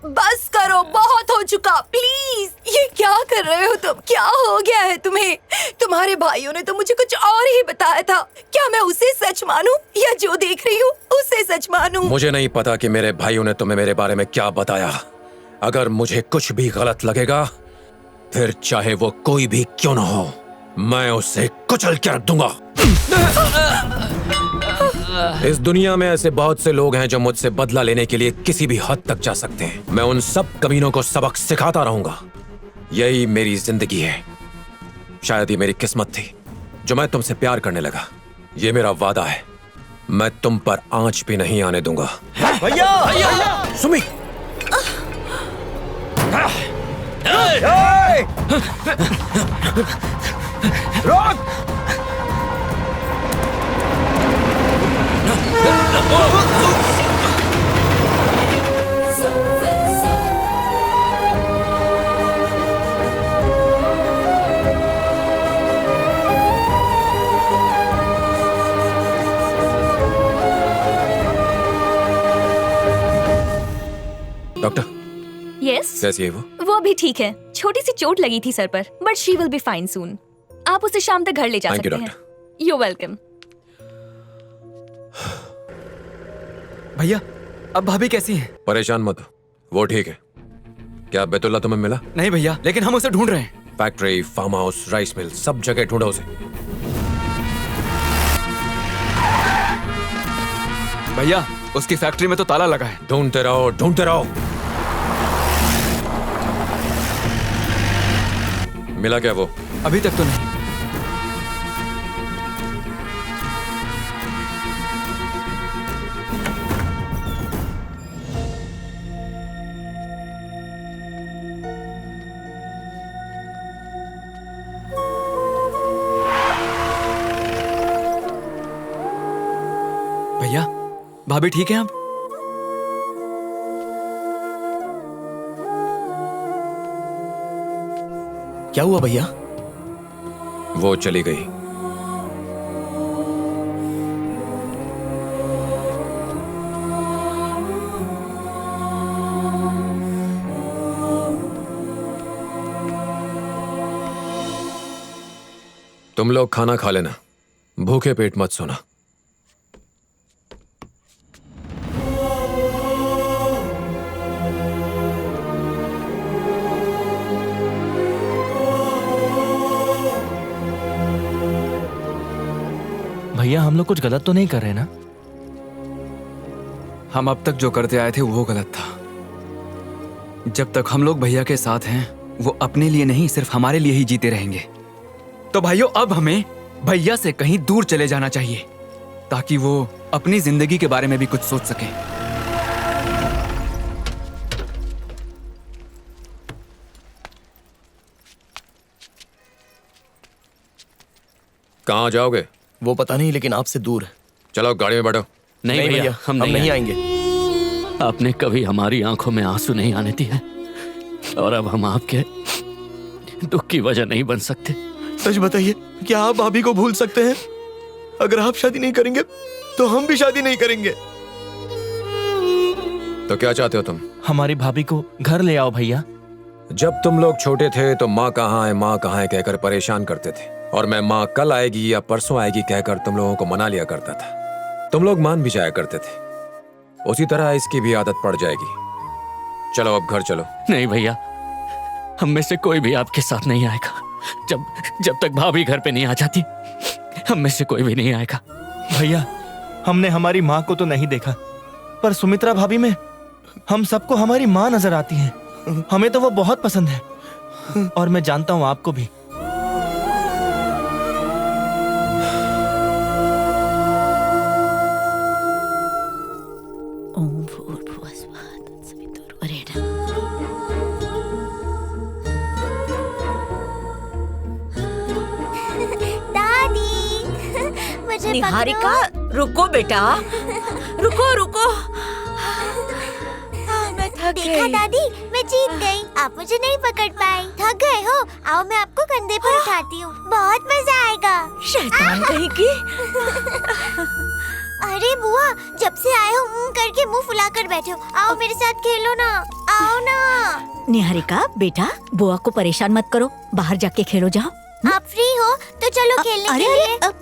बस करो, बहुत हो चुका, प्लीज। ये क्या कर रहे हो तुम? क्या हो गया है तुम्हें? तुम्हारे भाइयों ने तो मुझे कुछ और ही बताया था। क्या मैं उसे सच मानूं या जो देख रही हूँ उसे सच मानूं? मुझे नहीं पता कि मेरे भाइयों ने तुम्हें मेरे बारे में क्या बताया। अगर मुझे कुछ भी गलत लगेगा, फिर चाहे वो कोई भी क्यों ना हो, मैं उसे कुचल के रख दूंगा। इस दुनिया में ऐसे बहुत से लोग हैं जो मुझसे बदला लेने के लिए किसी भी हद तक जा सकते हैं। मैं उन सब कमीनों को सबक सिखाता रहूंगा। यही मेरी जिंदगी है। शायद ये मेरी किस्मत थी जो मैं तुमसे प्यार करने लगा। ये मेरा वादा है, मैं तुम पर आंच भी नहीं आने दूंगा। भैया! सुमी! रोक! डॉक्टर, यस, कैसी है वो? वो भी ठीक है। छोटी सी चोट लगी थी सर पर, but she will be fine soon. आप उसे शाम तक घर ले जा Thank you, सकते हैं। You welcome. भैया, अब भाभी कैसी हैं? परेशान मत हो, वो ठीक है। क्या बैतुल्ला तुम्हें मिला? नहीं भैया, लेकिन हम उसे ढूंढ रहे हैं। Factory, farm house, rice mill, सब जगह ढूंढो उसे। भैया, उसकी फैक्ट्री में तो ताला लगा है। ढूंढते रहो, ढूंढते रहो। मिला क्या वो? अभी तक तो नहीं। भैया, भाभी ठीक है अब? क्या हुआ भैया? वो चली गई। तुम लोग खाना खा लेना, भूखे पेट मत सोना। भैया, हम लोग कुछ गलत तो नहीं कर रहे ना? हम अब तक जो करते आए थे वो गलत था। जब तक हम लोग भैया के साथ हैं, वो अपने लिए नहीं सिर्फ हमारे लिए ही जीते रहेंगे। तो भाइयों, अब हमें भैया से कहीं दूर चले जाना चाहिए ताकि वो अपनी जिंदगी के बारे में भी कुछ सोच सके। कहाँ जाओगे? वो पता नहीं, लेकिन आपसे दूर है। चलो गाड़ी में बैठो। नहीं भैया, हम नहीं आएंगे। आपने कभी हमारी आंखों में आंसू नहीं आने दिए और अब हम आपके दुख की वजह नहीं बन सकते। सच बताइए, क्या आप भाभी को भूल सकते हैं? अगर आप शादी नहीं करेंगे तो हम भी शादी नहीं करेंगे। तो क्या चाहते हो तुम? हमारी भाभी को घर ले आओ भैया। जब तुम लोग छोटे थे तो माँ कहाँ है, माँ कहाँ है कहकर परेशान करते थे, और मैं माँ कल आएगी या परसों आएगी कहकर तुम लोगों को मना लिया करता था। तुम लोग मान भी जाया करते थे। उसी तरह इसकी भी आदत पड़ जाएगी। चलो अब घर चलो। नहीं भैया, हम में से कोई भी आपके साथ नहीं आएगा। जब तक भाभी घर पे नहीं आ जाती, हम में से कोई भी नहीं आएगा। भैया, हमने हमारी माँ को तो नहीं देखा, पर सुमित्रा भाभी में हम सबको हमारी माँ नजर आती है। हमें तो वो बहुत पसंद है, और मैं जानता हूँ आपको भी। निहारिका, रुको बेटा, रुको रुको। मैं थक गई। देखा दादी, मैं जीत गई। आप मुझे नहीं पकड़ पाई। थक गए हो? आओ, मैं आपको कंधे पर उठाती हूँ। बहुत मजा आएगा। शैतान कहीं की। अरे बुआ, जब से आए हो करके मुंह फुलाकर बैठे हो। आओ मेरे साथ खेलो ना। आओ निहारिका बेटा, बुआ को परेशान मत करो, बाहर जाके खेलो जाओ। आप फ्री हो तो चलो खेलने अरे के लिए। अरे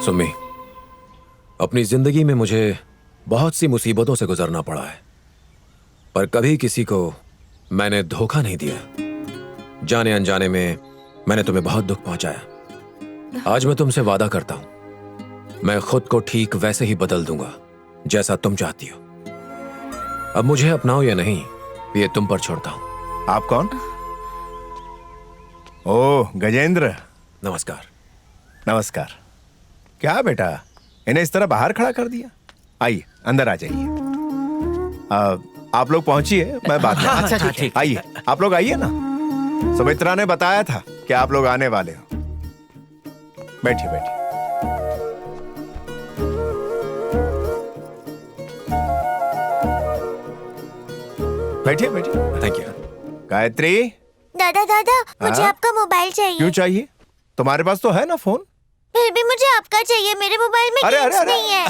सुम्मी, अपनी जिंदगी में मुझे बहुत सी मुसीबतों से गुजरना पड़ा है, पर कभी किसी को मैंने धोखा नहीं दिया। जाने अनजाने में मैंने तुम्हें बहुत दुख पहुंचाया। आज मैं तुमसे वादा करता हूं, मैं खुद को ठीक वैसे ही बदल दूंगा जैसा तुम चाहती हो। अब मुझे अपनाओ या नहीं, ये तुम पर छोड़ता हूं। आप कौन? ओह, गजेंद्र। नमस्कार। नमस्कार। क्या बेटा, इन्हें इस तरह बाहर खड़ा कर दिया? आइए, अंदर आ जाइए। आप लोग पहुंचिए, मैं बात करता हूं। अच्छा, ठीक। आइए, आप लोग आइए ना। सुमित्रा ने बताया था कि आप लोग आने वाले हो। बैठिए बैठिए। बैठिए बैठिए। Thank you. गायत्री। दादा दादा, मुझे हाँ? आपका मोबाइल चाहिए। क्यों चाहिए? तुम्हारे पास तो है ना फोन। फिर भी मुझे आपका चाहिए, मेरे मोबाइल में अरे, गेम्स अरे, नहीं है।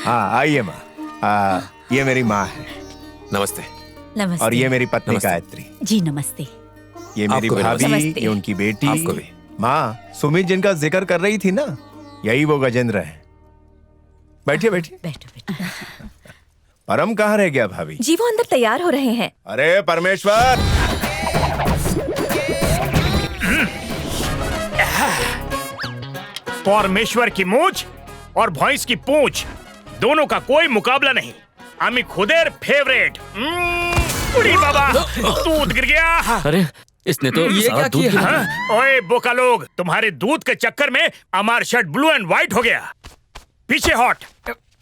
हाँ, आइए माँ। ये मेरी माँ है नमस्ते। नमस्ते। और ये मेरी पत्नी नमस्ते। गायत्री। जी नमस्ते। ये मेरी आपको भी भाभी, नमस्ते। ये उनकी बेटी। आपको भी। माँ, सुमित जिनका जिक्र कर रही थी ना, यही वो गजेंद्र है। बैठिए बैठिए। बैठो बैठो। परम कहाँ रह गया भाभी? जी वो अंदर तैयार हो रहे हैं। अरे परमेश्वर। परमेश्वर की मूंछ और भैंस की पूंछ, दोनों का कोई मुकाबला नहीं। आमी खुदेर फेवरेट। उड़ी बाबा, दूध गिर गया। अरे इसने तो ये सारा क्या दूध किया? गिरा दिया। हाँ? ओए बोका लोग, तुम्हारे दूध के चक्कर में हमारा शर्ट ब्लू एंड व्हाइट हो गया। पीछे हॉट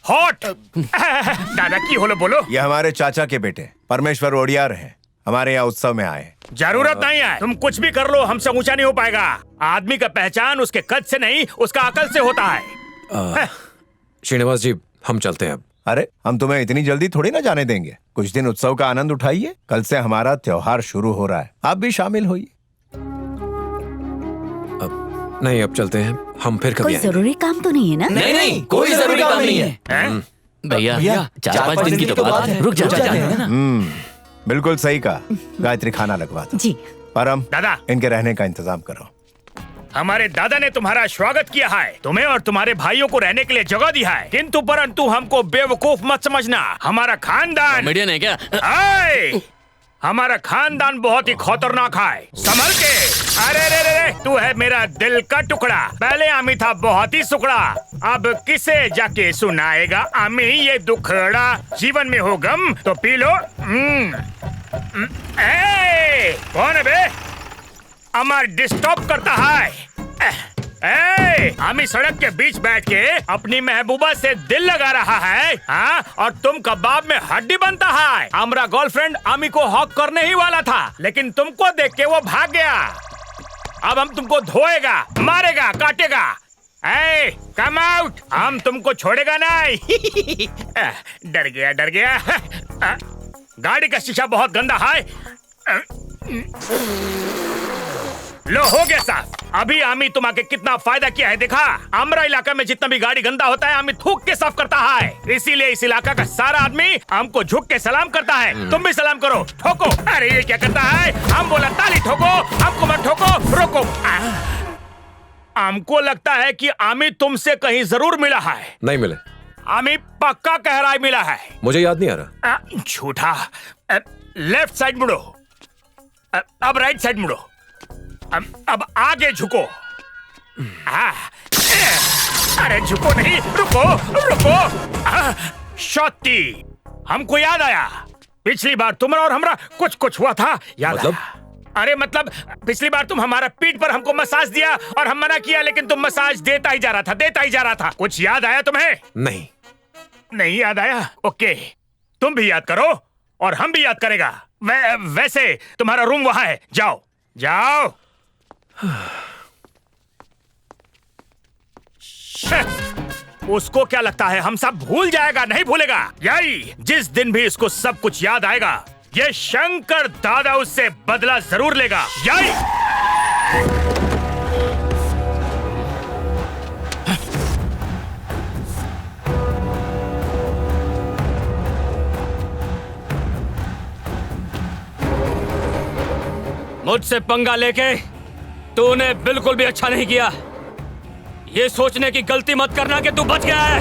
हॉट। दादा की होलो बोलो। ये हमारे चाचा के बेटे परमेश्वर ओडियार हैं, हमारे यहाँ उत्सव में आए। जरूरत नहीं है, तुम कुछ भी कर लो, हमसे ऊंचा नहीं हो पाएगा। आदमी का पहचान उसके कद से नहीं, उसका अकल से होता है। श्रीनिवास जी, हम चलते हैं अब। अरे, हम तुम्हें इतनी जल्दी थोड़ी ना जाने देंगे। कुछ दिन उत्सव का आनंद उठाइए। कल से हमारा त्योहार शुरू हो रहा है, आप भी शामिल होइए। अब नहीं, अब चलते हैं, हम फिर कभी कोई आएंगे। जरूरी काम तो नहीं है ना? नहीं नहीं, कोई जरूरी काम नहीं है। हैं? भैया 4-5 दिन की तो बात है, रुक जा। बिल्कुल सही कहा। गायत्री, खाना लगवा दो। जी। परम, दादा, इनके रहने का इंतजाम करो। हमारे दादा ने तुम्हारा स्वागत किया है, तुम्हें और तुम्हारे भाइयों को रहने के लिए जगह दी है, किंतु परंतु हमको बेवकूफ मत समझना। हमारा खानदान कॉमेडियन है क्या? आए! हमारा खानदान बहुत ही खतरनाक है, संभल के। अरे रे रे, तू है मेरा दिल का टुकड़ा। पहले आमी था बहुत ही सुकड़ा, अब किसे जाके सुनाएगा आमी ये दुखड़ा। जीवन में हो गम तो पी लो। कौन है बे? अमर डिस्टर्ब करता है। आमी सड़क के बीच बैठ के अपनी महबूबा से दिल लगा रहा है, हाँ? और तुम कबाब में हड्डी बनता है। हमारा गर्लफ्रेंड आमी को हॉक करने ही वाला था, लेकिन तुमको देख के वो भाग गया। अब हम तुमको धोएगा, मारेगा, काटेगा। कम आउट, हम तुमको छोड़ेगा नहीं। डर गया डर गया। गाड़ी का शीशा बहुत गंदा है। लो, हो गया साफ। अभी आमी तुम्हारे कितना फायदा किया है देखा। हमारा इलाका में जितना भी गाड़ी गंदा होता है, आमी थूक के साफ करता है। इसीलिए इस इलाका का सारा आदमी हमको झुक के सलाम करता है। तुम भी सलाम करो, ठोको। अरे ये क्या करता है? हम बोला ताली ठोको, हमको मत ठोको, रोको। हमको लगता है कि आमी तुमसे कहीं जरूर मिला है। नहीं मिले। आमी पक्का कह रहा है मिला है। मुझे याद नहीं आ रहा। झूठा। लेफ्ट साइड मुड़ो, अब राइट साइड मुड़ो, अब आगे झुको। अरे झुको नहीं, रुको रुको। शॉटी, हमको याद आया, पिछली बार तुम्हारा और हमरा कुछ कुछ हुआ था, याद मतलब? आया। अरे मतलब पिछली बार तुम हमारा पीठ पर हमको मसाज दिया और हम मना किया, लेकिन तुम मसाज देता ही जा रहा था। कुछ याद आया तुम्हें? नहीं। नहीं याद आया? ओके, तुम भी याद करो और हम भी याद करेगा। वैसे तुम्हारा रूम वहां है, जाओ जाओ। उसको क्या लगता है हम सब भूल जाएगा? नहीं भूलेगा। यही जिस दिन भी इसको सब कुछ याद आएगा, ये शंकर दादा उससे बदला जरूर लेगा। यही मुझसे पंगा लेके तूने बिल्कुल भी अच्छा नहीं किया। ये सोचने की गलती मत करना कि तू बच गया है।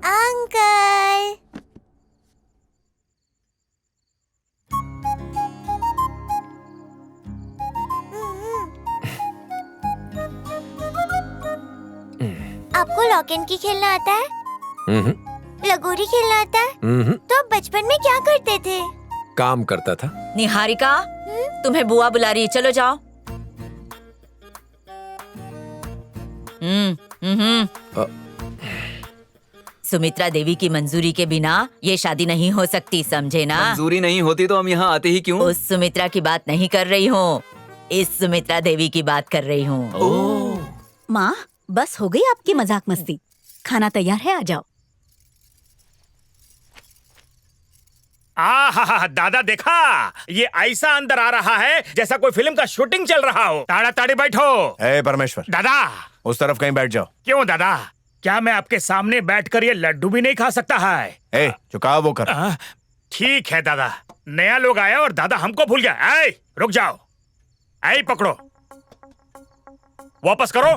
अंकल, आपको लॉक एंड की खेलना आता है? लगोरी खेलना आता है? तो आप बचपन में क्या करते थे? काम करता था। निहारिका, तुम्हें बुआ बुला रही है, चलो जाओ। सुमित्रा देवी की मंजूरी के बिना ये शादी नहीं हो सकती, समझे ना? मंजूरी नहीं होती तो हम यहाँ आते ही क्यों? उस सुमित्रा की बात नहीं कर रही हूँ, इस सुमित्रा देवी की बात कर रही हूँ। माँ, बस हो गई आपकी मजाक मस्ती। खाना तैयार है, आ जाओ। दादा देखा, ये ऐसा अंदर आ रहा है जैसा कोई फिल्म का शूटिंग चल रहा हो। ताड़ी बैठो। ए परमेश्वर, दादा उस तरफ कहीं बैठ जाओ। क्यों दादा? क्या मैं आपके सामने बैठकर ये लड्डू भी नहीं खा सकता है? ए चुकाओ वो कर। ठीक है दादा, नया लोग आया और दादा हमको भूल गया। ए रुक जाओ, ऐ पकड़ो, वापस करो।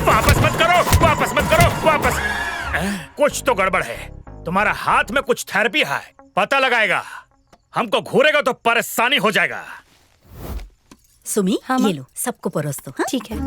वापस मत करो, वापस मत करो, वापस। कुछ तो गड़बड़ है। तुम्हारा हाथ में कुछ थेरेपी है, पता लगाएगा। हमको घूरेगा तो परेशानी हो जाएगा। सुमी, ये लो, सबको परोस दो। हाँ? ठीक है।